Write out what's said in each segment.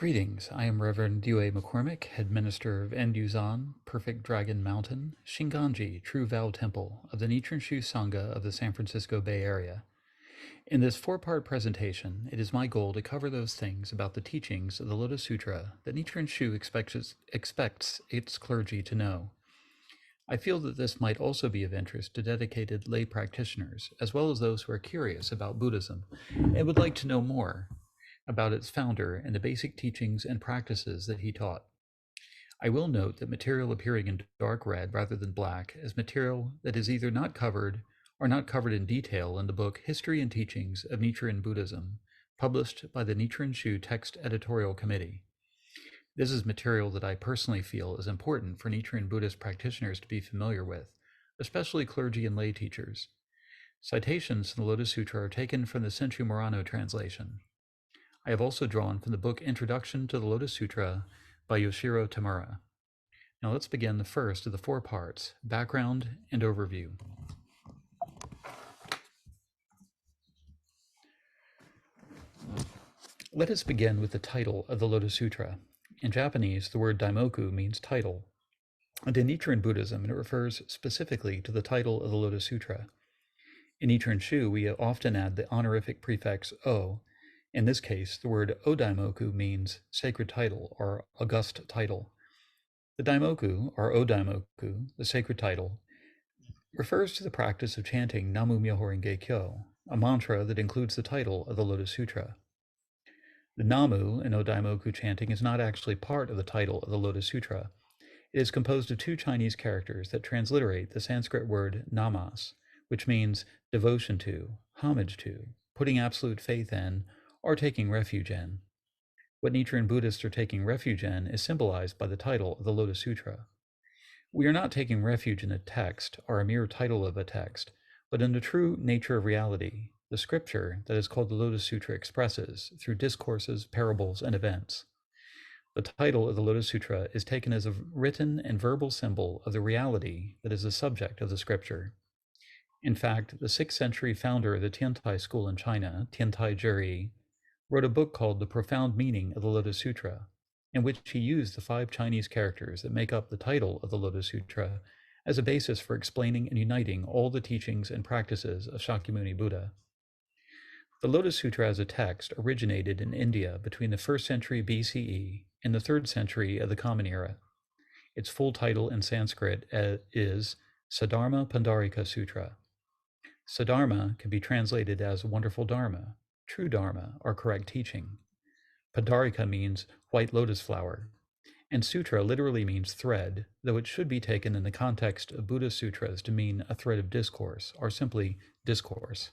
Greetings, I am Reverend Yue McCormick, Head Minister of Enduzan, Perfect Dragon Mountain, Shinganji, True Vow Temple of the Nichiren Shu Sangha of the San Francisco Bay Area. In this four-part presentation, it is my goal to cover those things about the teachings of the Lotus Sutra that Nichiren Shu expects its clergy to know. I feel that this might also be of interest to dedicated lay practitioners, as well as those who are curious about Buddhism and would like to know more about its founder and the basic teachings and practices that he taught. I will note that material appearing in dark red rather than black is material that is either not covered or not covered in detail in the book History and Teachings of Nichiren Buddhism, published by the Nichiren Shu Text Editorial Committee. This is material that I personally feel is important for Nichiren Buddhist practitioners to be familiar with, especially clergy and lay teachers. Citations in the Lotus Sutra are taken from the Senchu Murano translation. I have also drawn from the book Introduction to the Lotus Sutra by Yoshiro Tamura. Now let's begin the first of the four parts, background and overview. Let us begin with the title of the Lotus Sutra. In Japanese, the word daimoku means title, and in Nichiren Buddhism, it refers specifically to the title of the Lotus Sutra. In Nichiren Shu, we often add the honorific prefix o. In this case, the word o-daimoku means sacred title or august title. The daimoku, or o-daimoku, the sacred title, refers to the practice of chanting Namu Myoho Renge Kyo, a mantra that includes the title of the Lotus Sutra. The Namu in o-daimoku chanting is not actually part of the title of the Lotus Sutra. It is composed of two Chinese characters that transliterate the Sanskrit word namas, which means devotion to, homage to, putting absolute faith in, or taking refuge in. What Nichiren Buddhists are taking refuge in is symbolized by the title of the Lotus Sutra. We are not taking refuge in a text or a mere title of a text, but in the true nature of reality, the scripture that is called the Lotus Sutra expresses through discourses, parables, and events. The title of the Lotus Sutra is taken as a written and verbal symbol of the reality that is the subject of the scripture. In fact, the 6th century founder of the Tiantai school in China, Tiantai Zhi, wrote a book called The Profound Meaning of the Lotus Sutra, in which he used the 5 Chinese characters that make up the title of the Lotus Sutra as a basis for explaining and uniting all the teachings and practices of Shakyamuni Buddha. The Lotus Sutra as a text originated in India between the 1st century BCE and the 3rd century of the Common Era. Its full title in Sanskrit is Saddharma Pandarika Sutra. Saddharma can be translated as wonderful Dharma, true Dharma, or correct teaching. Pandarika means white lotus flower, and sutra literally means thread, though it should be taken in the context of Buddhist sutras to mean a thread of discourse, or simply discourse.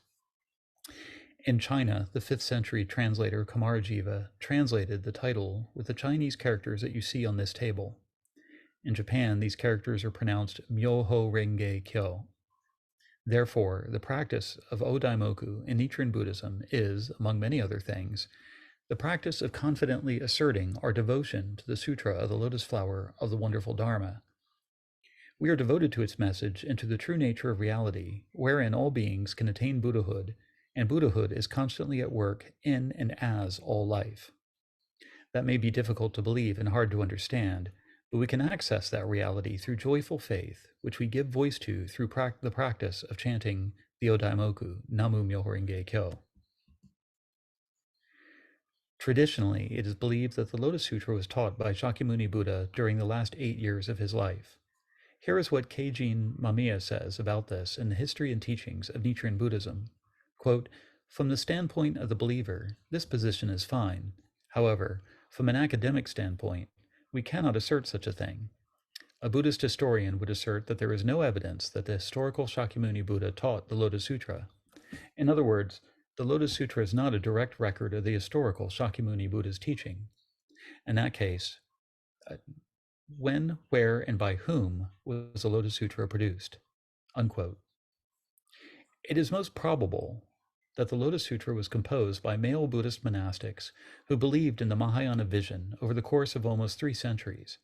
In China, the 5th century translator Kamarajiva translated the title with the Chinese characters that you see on this table. In Japan, these characters are pronounced Myoho Renge Kyo. Therefore, the practice of o-daimoku in Nichiren Buddhism is, among many other things, the practice of confidently asserting our devotion to the Sutra of the Lotus Flower of the Wonderful Dharma. We are devoted to its message and to the true nature of reality, wherein all beings can attain Buddhahood, and Buddhahood is constantly at work in and as all life. That may be difficult to believe and hard to understand, but we can access that reality through joyful faith, which we give voice to through the practice of chanting the o-daimoku, Namu Myoho Renge Kyo. Traditionally, it is believed that the Lotus Sutra was taught by Shakyamuni Buddha during the last 8 years of his life. Here is what Keijin Mamiya says about this in the History and Teachings of Nichiren Buddhism. Quote, "From the standpoint of the believer, this position is fine. However, from an academic standpoint, we cannot assert such a thing. A Buddhist historian would assert that there is no evidence that the historical Shakyamuni Buddha taught the Lotus Sutra. In other words, the Lotus Sutra is not a direct record of the historical Shakyamuni Buddha's teaching. In that case, when, where, and by whom was the Lotus Sutra produced?" Unquote. It is most probable that the Lotus Sutra was composed by male Buddhist monastics who believed in the Mahayana vision over the course of almost 3 centuries.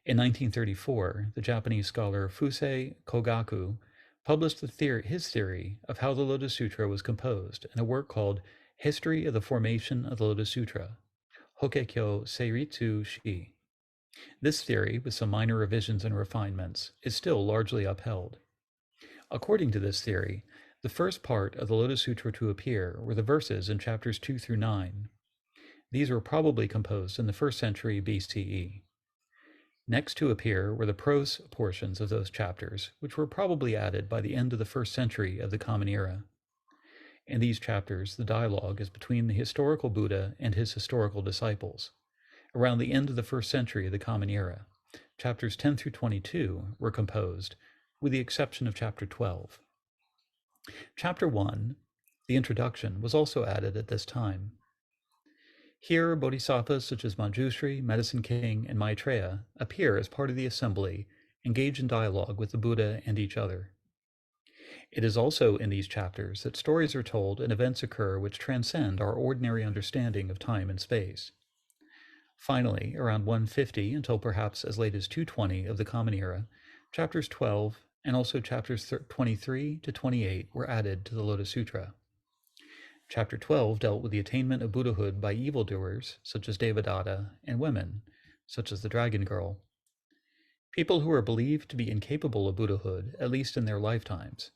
In 1934, the Japanese scholar Fusei Kogaku published his theory of how the Lotus Sutra was composed in a work called History of the Formation of the Lotus Sutra, Hokekyo Seiritsu Shi. This theory, with some minor revisions and refinements, is still largely upheld. According to this theory, the first part of the Lotus Sutra to appear were the verses in chapters 2 through 9. These were probably composed in the 1st century BCE. Next to appear were the prose portions of those chapters, which were probably added by the end of the 1st century of the Common Era. In these chapters, the dialogue is between the historical Buddha and his historical disciples. Around the end of the 1st century of the Common Era, chapters 10 through 22 were composed, with the exception of chapter 12. Chapter 1, the introduction, was also added at this time. Here, bodhisattvas such as Manjushri, Medicine King, and Maitreya appear as part of the assembly, engage in dialogue with the Buddha and each other. It is also in these chapters that stories are told and events occur which transcend our ordinary understanding of time and space. Finally, around 150 until perhaps as late as 220 of the Common Era, chapters 12 and also chapters 23 to 28 were added to the Lotus Sutra. Chapter 12 dealt with the attainment of Buddhahood by evildoers, such as Devadatta, and women, such as the Dragon Girl. People who are believed to be incapable of Buddhahood, at least in their lifetimes.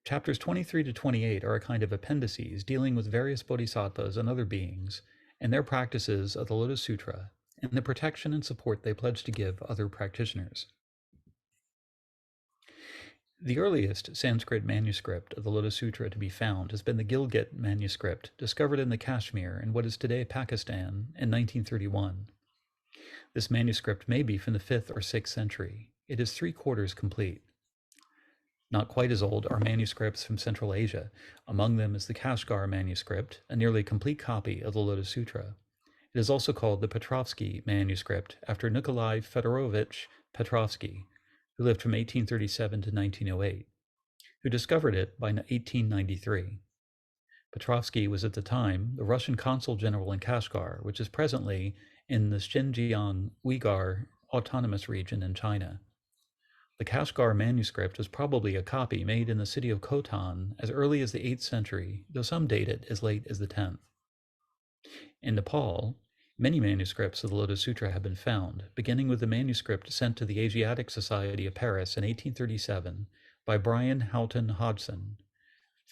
Chapters 23 to 28 are a kind of appendices dealing with various bodhisattvas and other beings, and their practices of the Lotus Sutra, and the protection and support they pledge to give other practitioners. The earliest Sanskrit manuscript of the Lotus Sutra to be found has been the Gilgit manuscript, discovered in the Kashmir in what is today Pakistan in 1931. This manuscript may be from the 5th or 6th century. It is 3/4 complete. Not quite as old are manuscripts from Central Asia. Among them is the Kashgar manuscript, a nearly complete copy of the Lotus Sutra. It is also called the Petrovsky manuscript, after Nikolai Fedorovich Petrovsky, who lived from 1837 to 1908, who discovered it by 1893. Petrovsky was at the time the Russian consul general in Kashgar, which is presently in the Xinjiang Uyghur Autonomous Region in China. The Kashgar manuscript was probably a copy made in the city of Khotan as early as the 8th century, though some date it as late as the 10th. In Nepal, many manuscripts of the Lotus Sutra have been found, beginning with the manuscript sent to the Asiatic Society of Paris in 1837 by Brian Houghton Hodgson,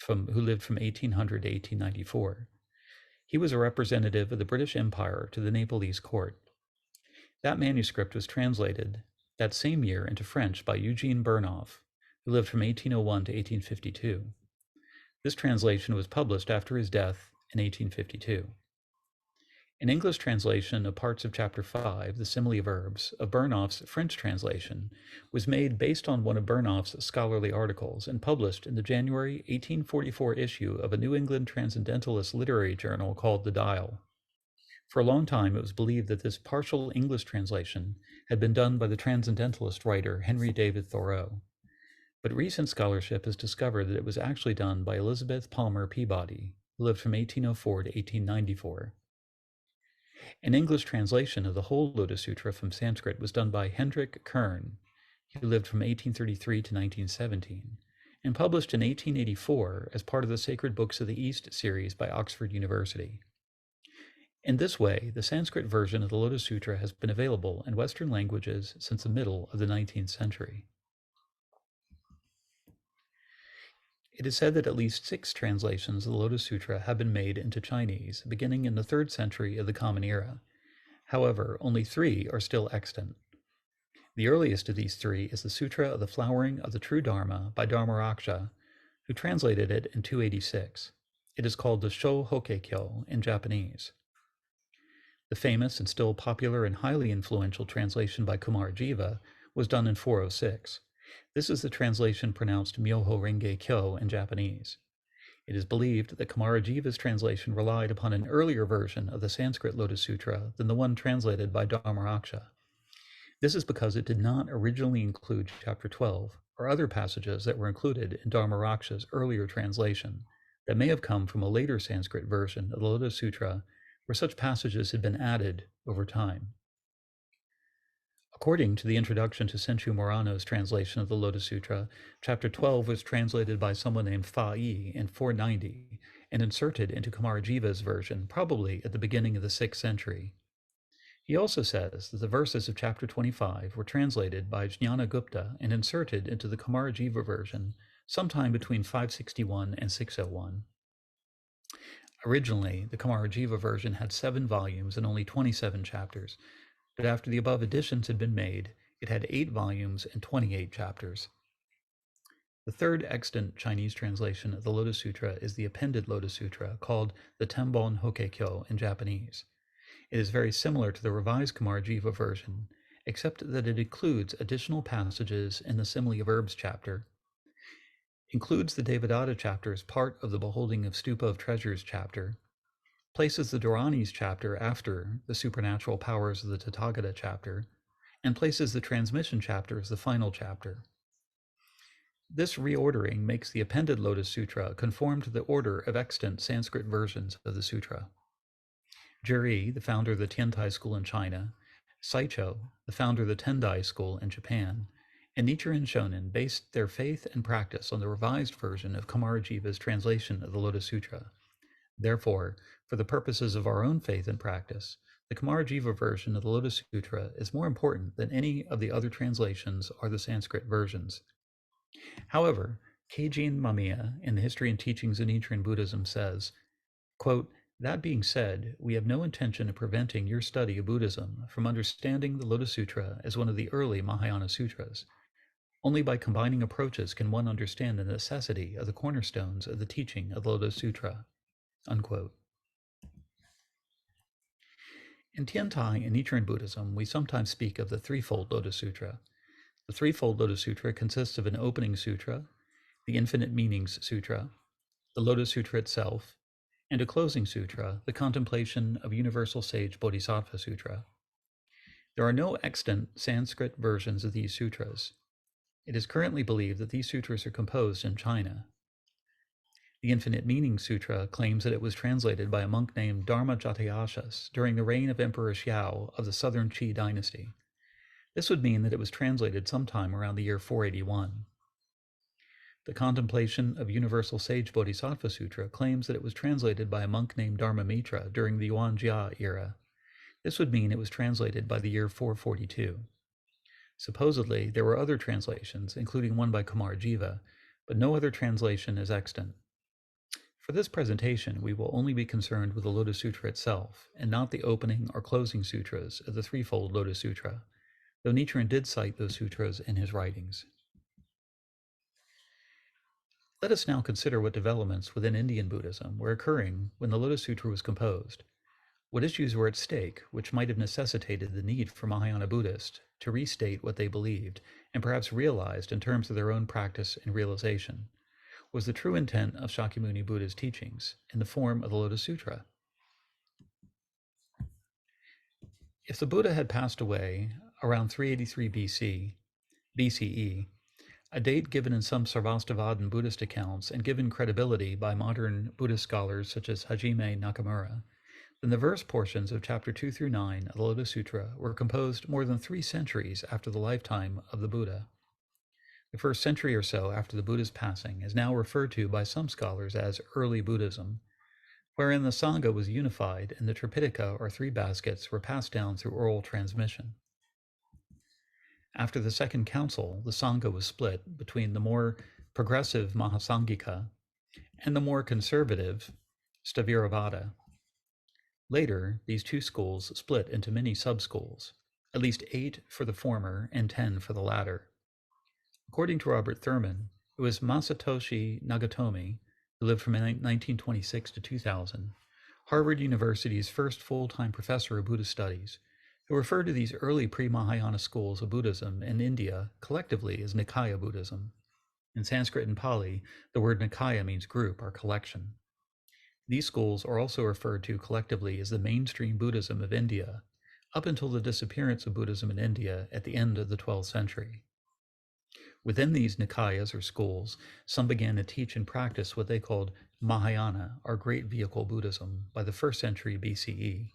who lived from 1800 to 1894. He was a representative of the British Empire to the Nepalese court. That manuscript was translated that same year into French by Eugene Burnouf, who lived from 1801 to 1852. This translation was published after his death in 1852. An English translation of parts of Chapter 5, The Simile of Herbs, of Burnouf's French translation, was made based on one of Burnouf's scholarly articles and published in the January 1844 issue of a New England Transcendentalist literary journal called The Dial. For a long time, it was believed that this partial English translation had been done by the Transcendentalist writer Henry David Thoreau. But recent scholarship has discovered that it was actually done by Elizabeth Palmer Peabody, who lived from 1804 to 1894. An English translation of the whole Lotus Sutra from Sanskrit was done by Hendrik Kern, who lived from 1833 to 1917, and published in 1884 as part of the Sacred Books of the East series by Oxford University. In this way, the Sanskrit version of the Lotus Sutra has been available in Western languages since the middle of the 19th century. It is said that at least 6 translations of the Lotus Sutra have been made into Chinese, beginning in the 3rd century of the Common Era. However, only 3 are still extant. The earliest of these 3 is the Sutra of the Flowering of the True Dharma by Dharmaraksha, who translated it in 286. It is called the Sho Hokekyo in Japanese. The famous and still popular and highly influential translation by Kumarajiva was done in 406. This is the translation pronounced Myoho Renge Kyo in Japanese. It is believed that Kumarajiva's translation relied upon an earlier version of the Sanskrit Lotus Sutra than the one translated by Dharmaraksha. This is because it did not originally include Chapter 12 or other passages that were included in Dharmaraksha's earlier translation that may have come from a later Sanskrit version of the Lotus Sutra where such passages had been added over time. According to the introduction to Senchu Morano's translation of the Lotus Sutra, Chapter 12 was translated by someone named Fa Yi in 490 and inserted into Kumarajiva's version, probably at the beginning of the 6th century. He also says that the verses of chapter 25 were translated by Jnanagupta and inserted into the Kumarajiva version sometime between 561 and 601. Originally, the Kumarajiva version had 7 volumes and only 27 chapters, but after the above additions had been made, it had 8 volumes and 28 chapters. The third extant Chinese translation of the Lotus Sutra is the appended Lotus Sutra, called the Tenbon Hokkekyo in Japanese. It is very similar to the revised Kumarajiva version, except that it includes additional passages in the Simile of Herbs chapter, includes the Devadatta chapter as part of the Beholding of Stupa of Treasures chapter, places the Dharanis chapter after the Supernatural Powers of the Tathagata chapter, and places the Transmission chapter as the final chapter. This reordering makes the appended Lotus Sutra conform to the order of extant Sanskrit versions of the sutra. Jiri, the founder of the Tiantai school in China, Saicho, the founder of the Tendai school in Japan, and Nichiren Shonin based their faith and practice on the revised version of Kumarajiva's translation of the Lotus Sutra. Therefore, for the purposes of our own faith and practice, the Kumarajiva version of the Lotus Sutra is more important than any of the other translations or the Sanskrit versions. However, Keijin Mamiya, in the History and Teachings of Nichiren Buddhism, says, quote, "That being said, we have no intention of preventing your study of Buddhism from understanding the Lotus Sutra as one of the early Mahayana sutras. Only by combining approaches can one understand the necessity of the cornerstones of the teaching of the Lotus Sutra." Unquote. In Tiantai and Nichiren Buddhism, we sometimes speak of the threefold Lotus Sutra. The threefold Lotus Sutra consists of an opening sutra, the Infinite Meanings Sutra, the Lotus Sutra itself, and a closing sutra, the Contemplation of Universal Sage Bodhisattva Sutra. There are no extant Sanskrit versions of these sutras. It is currently believed that these sutras are composed in China. The Infinite Meanings Sutra claims that it was translated by a monk named Dharma Jatayashas during the reign of Emperor Xiao of the Southern Qi dynasty. This would mean that it was translated sometime around the year 481. The Contemplation of Universal Sage Bodhisattva Sutra claims that it was translated by a monk named Dharmamitra during the Yuanjia era. This would mean it was translated by the year 442. Supposedly, there were other translations, including one by Kumarajiva, but no other translation is extant. For this presentation, we will only be concerned with the Lotus Sutra itself, and not the opening or closing sutras of the threefold Lotus Sutra, though Nichiren did cite those sutras in his writings. Let us now consider what developments within Indian Buddhism were occurring when the Lotus Sutra was composed. What issues were at stake, which might have necessitated the need for Mahayana Buddhists to restate what they believed, and perhaps realized in terms of their own practice and realization? Was the true intent of Shakyamuni Buddha's teachings in the form of the Lotus Sutra? If the Buddha had passed away around 383 BCE, a date given in some Sarvastivadin Buddhist accounts and given credibility by modern Buddhist scholars such as Hajime Nakamura, then the verse portions of chapter 2 through 9 of the Lotus Sutra were composed more than 3 centuries after the lifetime of the Buddha. The first century or so after the Buddha's passing is now referred to by some scholars as early Buddhism, wherein the Sangha was unified and the Tripitaka, or 3 baskets, were passed down through oral transmission. After the Second Council, the Sangha was split between the more progressive Mahasangika and the more conservative Sthaviravada. Later, these 2 schools split into many sub-schools, at least 8 for the former and 10 for the latter. According to Robert Thurman, it was Masatoshi Nagatomi, who lived from 1926 to 2000, Harvard University's first full-time professor of Buddhist studies, who referred to these early pre-Mahayana schools of Buddhism in India collectively as Nikaya Buddhism. In Sanskrit and Pali, the word Nikaya means group or collection. These schools are also referred to collectively as the mainstream Buddhism of India, up until the disappearance of Buddhism in India at the end of the 12th century. Within these Nikayas or schools, some began to teach and practice what they called Mahayana, or Great Vehicle Buddhism, by the 1st century BCE.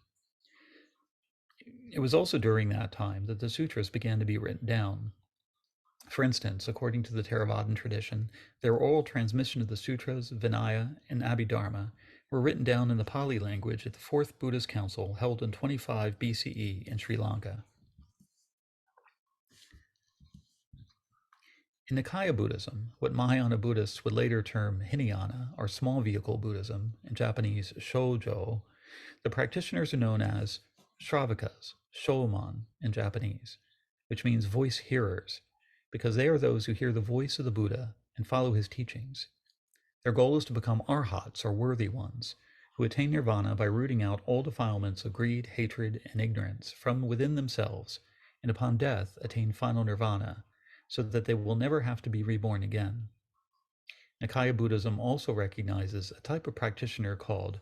It was also during that time that the sutras began to be written down. For instance, according to the Theravadan tradition, their oral transmission of the sutras, Vinaya, and Abhidharma were written down in the Pali language at the Fourth Buddhist Council held in 25 BCE in Sri Lanka. In Nikaya Buddhism, what Mahayana Buddhists would later term Hinayana, or small vehicle Buddhism, in Japanese Shoujo, the practitioners are known as Shravakas, Shoman in Japanese, which means voice hearers, because they are those who hear the voice of the Buddha and follow his teachings. Their goal is to become arhats, or worthy ones, who attain nirvana by rooting out all defilements of greed, hatred, and ignorance from within themselves, and upon death attain final nirvana, so that they will never have to be reborn again. Nikaya Buddhism also recognizes a type of practitioner called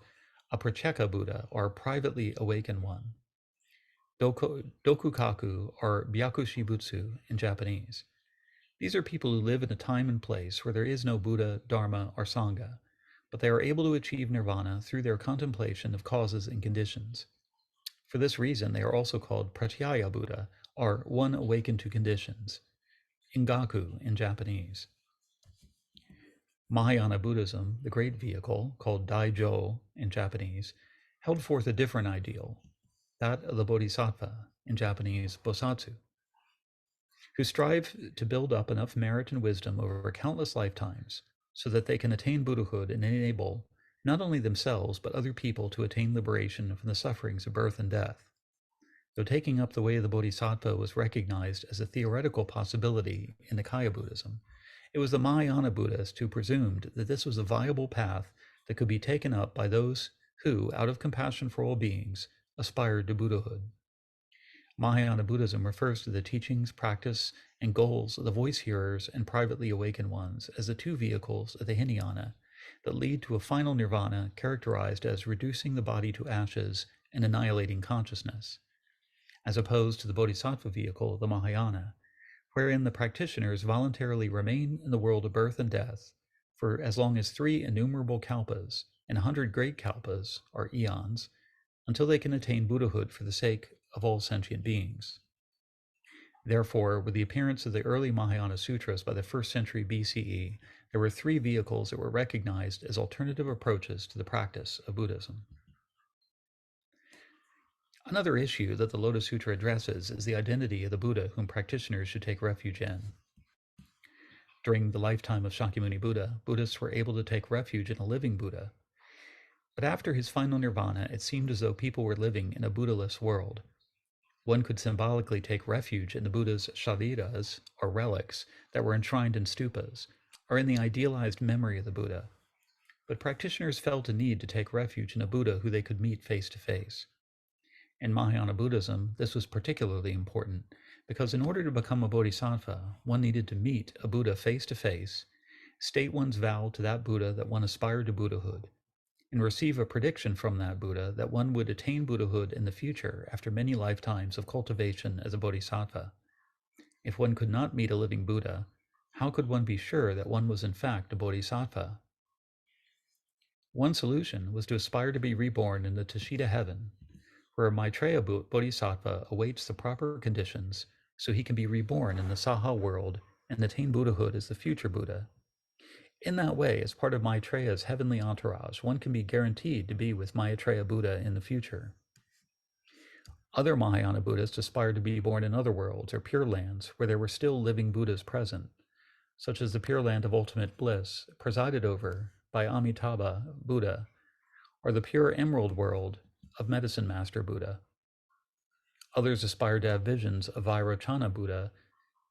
a pratyeka Buddha, or privately awakened one, dokukaku, or byakushibutsu in Japanese. These are people who live in a time and place where there is no Buddha, Dharma, or Sangha, but they are able to achieve nirvana through their contemplation of causes and conditions. For this reason, they are also called pratyaya Buddha, or one awakened to conditions, Ingaku in Japanese. Mahayana Buddhism, the great vehicle, called Daijo in Japanese, held forth a different ideal, that of the Bodhisattva, in Japanese Bosatsu, who strive to build up enough merit and wisdom over countless lifetimes so that they can attain Buddhahood and enable not only themselves but other people to attain liberation from the sufferings of birth and death. Though taking up the way of the Bodhisattva was recognized as a theoretical possibility in Nikaya Buddhism, it was the Mahayana Buddhists who presumed that this was a viable path that could be taken up by those who, out of compassion for all beings, aspired to Buddhahood. Mahayana Buddhism refers to the teachings, practice, and goals of the voice hearers and privately awakened ones as the two vehicles of the Hinayana that lead to a final nirvana characterized as reducing the body to ashes and annihilating consciousness, as opposed to the Bodhisattva vehicle of the Mahayana, wherein the practitioners voluntarily remain in the world of birth and death for as long as 3 innumerable kalpas and 100 great kalpas, or eons, until they can attain Buddhahood for the sake of all sentient beings. Therefore, with the appearance of the early Mahayana Sutras by the 1st century BCE, there were 3 vehicles that were recognized as alternative approaches to the practice of Buddhism. Another issue that the Lotus Sutra addresses is the identity of the Buddha whom practitioners should take refuge in. During the lifetime of Shakyamuni Buddha, Buddhists were able to take refuge in a living Buddha. But after his final nirvana, it seemed as though people were living in a Buddhaless world. One could symbolically take refuge in the Buddha's shariras, or relics, that were enshrined in stupas, or in the idealized memory of the Buddha. But practitioners felt a need to take refuge in a Buddha who they could meet face to face. In Mahayana Buddhism, this was particularly important, because in order to become a bodhisattva, one needed to meet a Buddha face to face, state one's vow to that Buddha that one aspired to Buddhahood, and receive a prediction from that Buddha that one would attain Buddhahood in the future after many lifetimes of cultivation as a bodhisattva. If one could not meet a living Buddha, how could one be sure that one was in fact a bodhisattva? One solution was to aspire to be reborn in the Tushita heaven, where a Maitreya bodhisattva awaits the proper conditions so he can be reborn in the Saha world and attain Buddhahood as the future Buddha. In that way, as part of Maitreya's heavenly entourage, one can be guaranteed to be with Maitreya Buddha in the future. Other Mahayana Buddhists aspired to be born in other worlds or pure lands where there were still living Buddhas present, such as the Pure Land of Ultimate Bliss, presided over by Amitabha Buddha, or the Pure Emerald World of Medicine Master Buddha. Others aspired to have visions of Vairochana Buddha,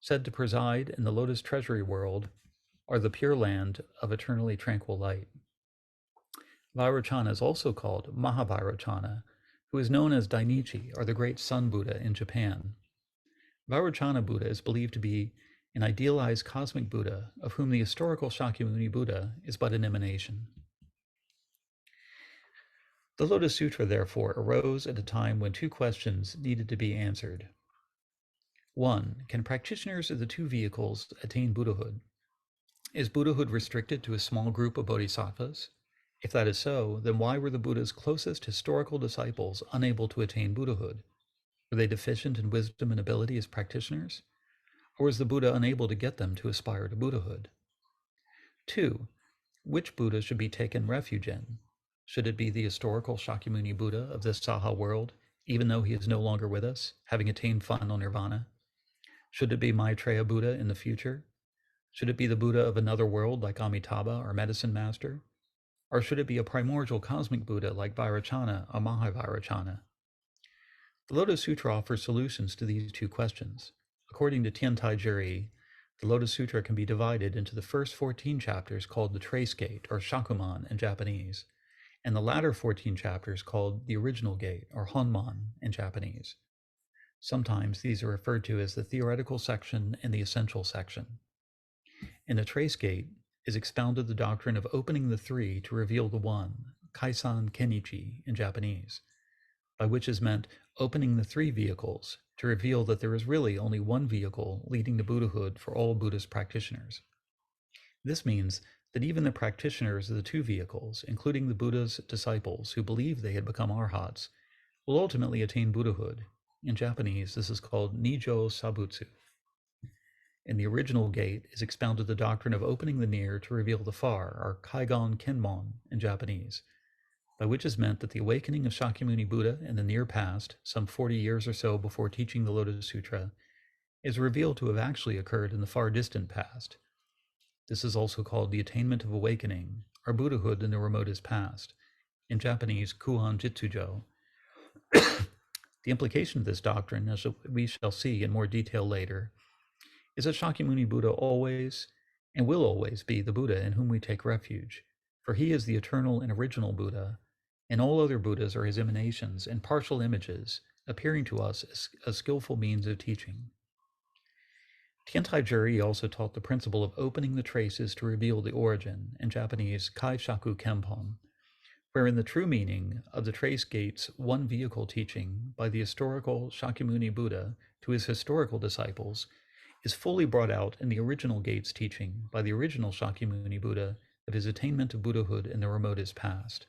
said to preside in the Lotus Treasury World, or the Pure Land of Eternally Tranquil Light. Vairochana is also called Mahavairochana, who is known as Dainichi, or the Great Sun Buddha in Japan. Vairochana Buddha is believed to be an idealized cosmic Buddha, of whom the historical Shakyamuni Buddha is but an emanation. The Lotus Sutra, therefore, arose at a time when 2 questions needed to be answered. 1. Can practitioners of the 2 vehicles attain Buddhahood? Is Buddhahood restricted to a small group of bodhisattvas? If that is so, then why were the Buddha's closest historical disciples unable to attain Buddhahood? Were they deficient in wisdom and ability as practitioners? Or is the Buddha unable to get them to aspire to Buddhahood? 2. Which Buddha should be taken refuge in? Should it be the historical Shakyamuni Buddha of this Saha world, even though he is no longer with us, having attained final nirvana? Should it be Maitreya Buddha in the future? Should it be the Buddha of another world like Amitabha, our medicine master? Or should it be a primordial cosmic Buddha like Vairocana or Mahavirocana? The Lotus Sutra offers solutions to these two questions. According to Tiantai Jiri, the Lotus Sutra can be divided into the first 14 chapters called the Trace Gate, or Shakuman in Japanese, and the latter 14 chapters called the Original Gate, or Honman in Japanese. Sometimes these are referred to as the theoretical section and the essential section. In the Trace Gate is expounded the doctrine of opening the three to reveal the one, Kaisan Kenichi in Japanese, by which is meant opening the three vehicles to reveal that there is really only one vehicle leading to Buddhahood for all Buddhist practitioners. This means that even the practitioners of the two vehicles, including the Buddha's disciples who believe they had become arhats, will ultimately attain Buddhahood. In Japanese, this is called Nijo Sabutsu. In the Original Gate is expounded the doctrine of opening the near to reveal the far, or Kaigon Kenmon in Japanese, by which is meant that the awakening of Shakyamuni Buddha in the near past, some 40 years or so before teaching the Lotus Sutra, is revealed to have actually occurred in the far distant past. This is also called the attainment of awakening, or Buddhahood in the remotest past, in Japanese Kuan Jitsujo. The implication of this doctrine, as we shall see in more detail later, is that Shakyamuni Buddha always and will always be the Buddha in whom we take refuge, for he is the eternal and original Buddha, and all other Buddhas are his emanations and partial images, appearing to us as a skillful means of teaching. Tiantai Jiri also taught the principle of opening the traces to reveal the origin, in Japanese Kaishaku Kenpon, wherein the true meaning of the Trace Gate's one vehicle teaching by the historical Shakyamuni Buddha to his historical disciples is fully brought out in the Original Gate's teaching by the original Shakyamuni Buddha of his attainment of Buddhahood in the remotest past.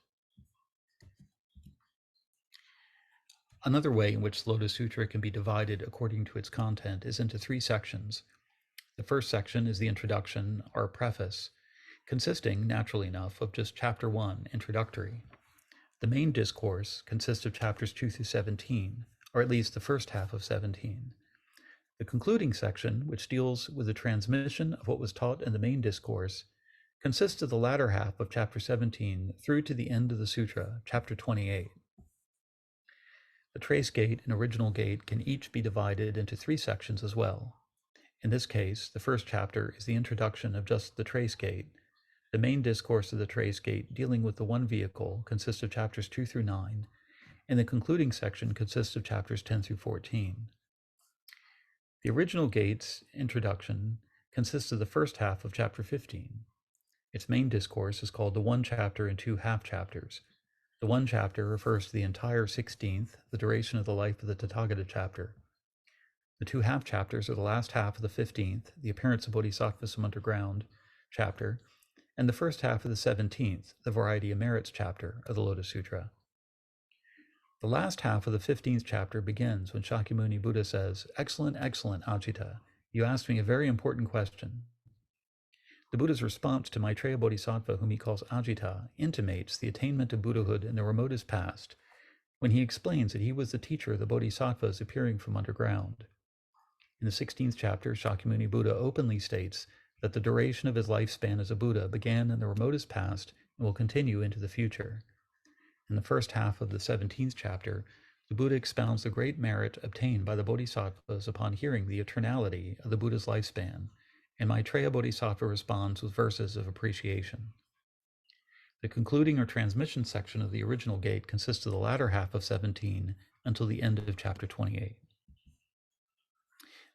Another way in which the Lotus Sutra can be divided according to its content is into three sections. The first section is the introduction, or preface, consisting, naturally enough, of just chapter 1, introductory. The main discourse consists of chapters 2 through 17, or at least the first half of 17. The concluding section, which deals with the transmission of what was taught in the main discourse, consists of the latter half of chapter 17 through to the end of the sutra, chapter 28. The Trace Gate and Original Gate can each be divided into three sections as well. In this case, the first chapter is the introduction of just the Trace Gate. The main discourse of the Trace Gate, dealing with the one vehicle, consists of chapters 2 through 9, and the concluding section consists of chapters 10 through 14. The Original Gate's introduction consists of the first half of chapter 15. Its main discourse is called the one chapter and two half chapters. The one chapter refers to the entire 16th, the duration of the life of the Tathagata chapter. The two half chapters are the last half of the 15th, the appearance of Bodhisattvas from underground chapter, and the first half of the 17th, the variety of merits chapter of the Lotus Sutra. The last half of the 15th chapter begins when Shakyamuni Buddha says, "Excellent, excellent, Ajita, you asked me a very important question." The Buddha's response to Maitreya Bodhisattva, whom he calls Ajita, intimates the attainment of Buddhahood in the remotest past, when he explains that he was the teacher of the Bodhisattvas appearing from underground. In the 16th chapter, Shakyamuni Buddha openly states that the duration of his lifespan as a Buddha began in the remotest past and will continue into the future. In the first half of the 17th chapter, the Buddha expounds the great merit obtained by the Bodhisattvas upon hearing the eternality of the Buddha's lifespan, and Maitreya Bodhisattva responds with verses of appreciation. The concluding or transmission section of the Original Gate consists of the latter half of 17 until the end of chapter 28.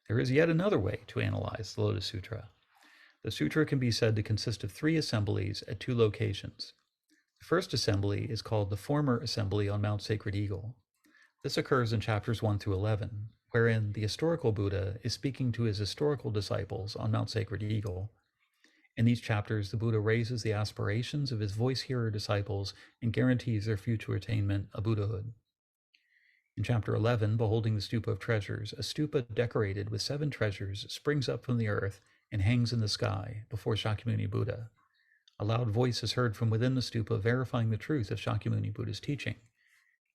There is yet another way to analyze the Lotus Sutra. The sutra can be said to consist of three assemblies at two locations. The first assembly is called the former assembly on Mount Sacred Eagle. This occurs in chapters 1 through 11, wherein the historical Buddha is speaking to his historical disciples on Mount Sacred Eagle. In these chapters, the Buddha raises the aspirations of his voice-hearer disciples and guarantees their future attainment of Buddhahood. In chapter 11, Beholding the Stupa of Treasures, a stupa decorated with 7 treasures springs up from the earth and hangs in the sky before Shakyamuni Buddha. A loud voice is heard from within the stupa verifying the truth of Shakyamuni Buddha's teaching.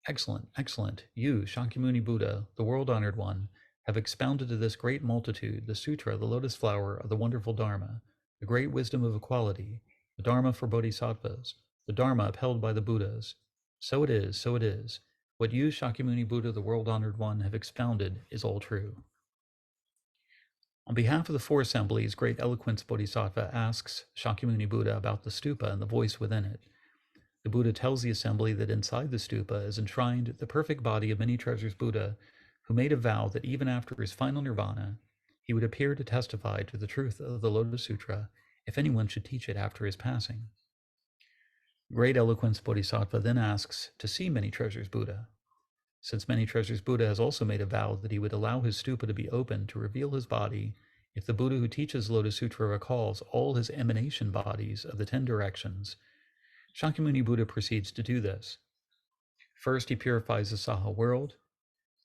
Excellent, excellent. You, Shakyamuni Buddha, the world-honored one, have expounded to this great multitude the Sutra, the lotus flower of the wonderful Dharma, the great wisdom of equality, the Dharma for bodhisattvas, the Dharma upheld by the Buddhas. So it is, so it is. What you, Shakyamuni Buddha, the world-honored one, have expounded is all true. On behalf of the 4 assemblies, Great Eloquence Bodhisattva asks Shakyamuni Buddha about the stupa and the voice within it. The Buddha tells the assembly that inside the stupa is enshrined the perfect body of many treasures Buddha, who made a vow that even after his final nirvana, he would appear to testify to the truth of the Lotus Sutra if anyone should teach it after his passing. Great Eloquence Bodhisattva then asks to see Many Treasures Buddha. Since Many Treasures Buddha has also made a vow that he would allow his stupa to be open to reveal his body, if the Buddha who teaches Lotus Sutra recalls all his emanation bodies of the 10 directions, Shakyamuni Buddha proceeds to do this. First, he purifies the Saha world,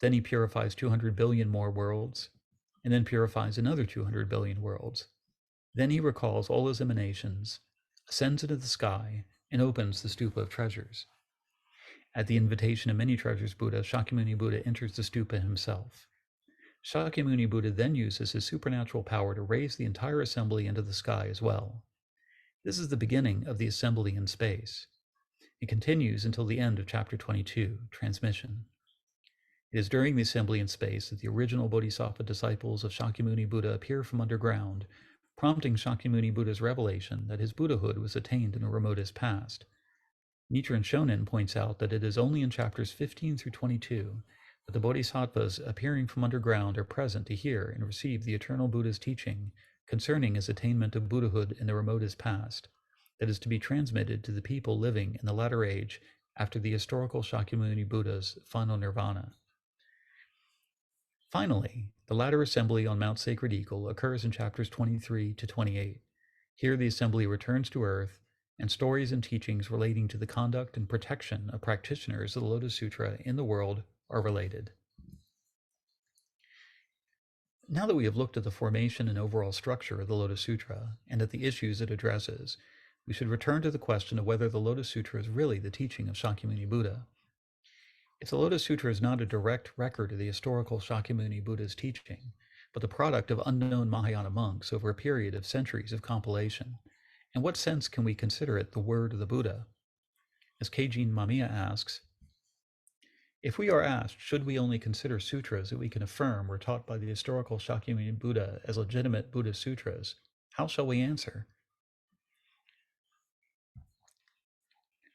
then he purifies 200 billion more worlds, and then purifies another 200 billion worlds. Then he recalls all his emanations, ascends into the sky, and opens the stupa of treasures. At the invitation of Many Treasures Buddha, Shakyamuni Buddha enters the stupa himself. Shakyamuni Buddha then uses his supernatural power to raise the entire assembly into the sky as well. This is the beginning of the assembly in space. It continues until the end of chapter 22, Transmission. It is during the assembly in space that the original Bodhisattva disciples of Shakyamuni Buddha appear from underground, prompting Shakyamuni Buddha's revelation that his Buddhahood was attained in the remotest past. Nichiren Shonin points out that it is only in chapters 15 through 22 that the Bodhisattvas appearing from underground are present to hear and receive the eternal Buddha's teaching concerning his attainment of Buddhahood in the remotest past, that is to be transmitted to the people living in the latter age after the historical Shakyamuni Buddha's final nirvana. Finally, the latter assembly on Mount Sacred Eagle occurs in chapters 23 to 28. Here the assembly returns to Earth, and stories and teachings relating to the conduct and protection of practitioners of the Lotus Sutra in the world are related. Now that we have looked at the formation and overall structure of the Lotus Sutra and at the issues it addresses, we should return to the question of whether the Lotus Sutra is really the teaching of Shakyamuni Buddha. If the Lotus Sutra is not a direct record of the historical Shakyamuni Buddha's teaching, but the product of unknown Mahayana monks over a period of centuries of compilation, in what sense can we consider it the word of the Buddha? As Keijin Mamiya asks, if we are asked, should we only consider sutras that we can affirm were taught by the historical Shakyamuni Buddha as legitimate Buddhist sutras, how shall we answer?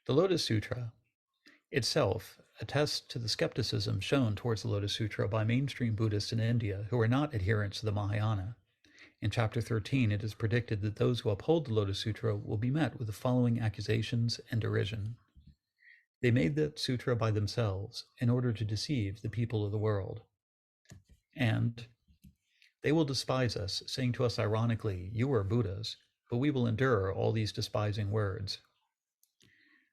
The Lotus Sutra itself attests to the skepticism shown towards the Lotus Sutra by mainstream Buddhists in India who are not adherents to the Mahayana. In chapter 13, it is predicted that those who uphold the Lotus Sutra will be met with the following accusations and derision. They made that sutra by themselves in order to deceive the people of the world. And they will despise us, saying to us ironically, you are Buddhas, but we will endure all these despising words.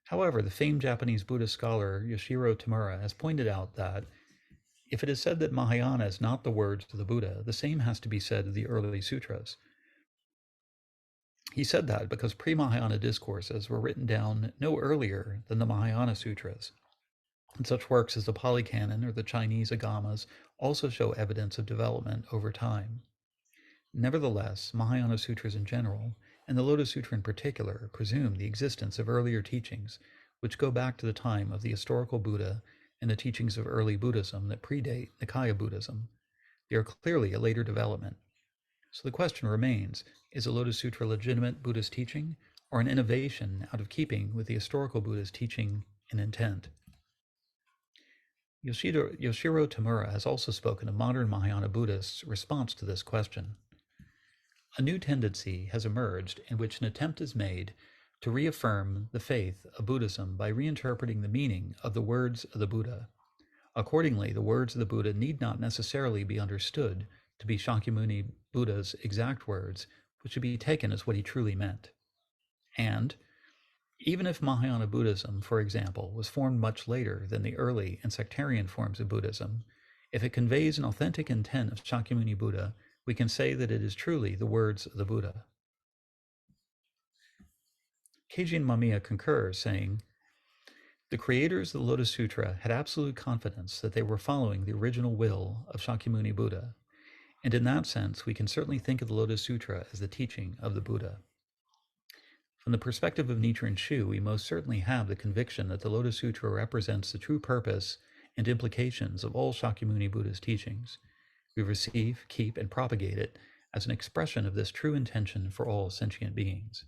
However, the famed Japanese Buddhist scholar Yoshiro Tamura has pointed out that if it is said that Mahayana is not the words of the Buddha, the same has to be said of the early sutras. He said that because pre-Mahayana discourses were written down no earlier than the Mahayana Sutras. And such works as the Pali Canon or the Chinese Agamas also show evidence of development over time. Nevertheless, Mahayana Sutras in general, and the Lotus Sutra in particular, presume the existence of earlier teachings, which go back to the time of the historical Buddha and the teachings of early Buddhism that predate Nikaya Buddhism. They are clearly a later development. So the question remains, is the Lotus Sutra legitimate Buddhist teaching, or an innovation out of keeping with the historical Buddha's teaching and intent? Yoshiro Tamura has also spoken of modern Mahayana Buddhists' response to this question. A new tendency has emerged in which an attempt is made to reaffirm the faith of Buddhism by reinterpreting the meaning of the words of the Buddha. Accordingly, the words of the Buddha need not necessarily be understood to be Shakyamuni Buddha's exact words, but should be taken as what he truly meant. And Even if Mahayana Buddhism, for example, was formed much later than the early and sectarian forms of Buddhism, if it conveys an authentic intent of Shakyamuni Buddha, we can say that it is truly the words of the Buddha. Keijin Mamiya concurs, saying, the creators of the Lotus Sutra had absolute confidence that they were following the original will of Shakyamuni Buddha, and in that sense, we can certainly think of the Lotus Sutra as the teaching of the Buddha. From the perspective of Nichiren Shu, we most certainly have the conviction that the Lotus Sutra represents the true purpose and implications of all Shakyamuni Buddha's teachings. We receive, keep, and propagate it as an expression of this true intention for all sentient beings.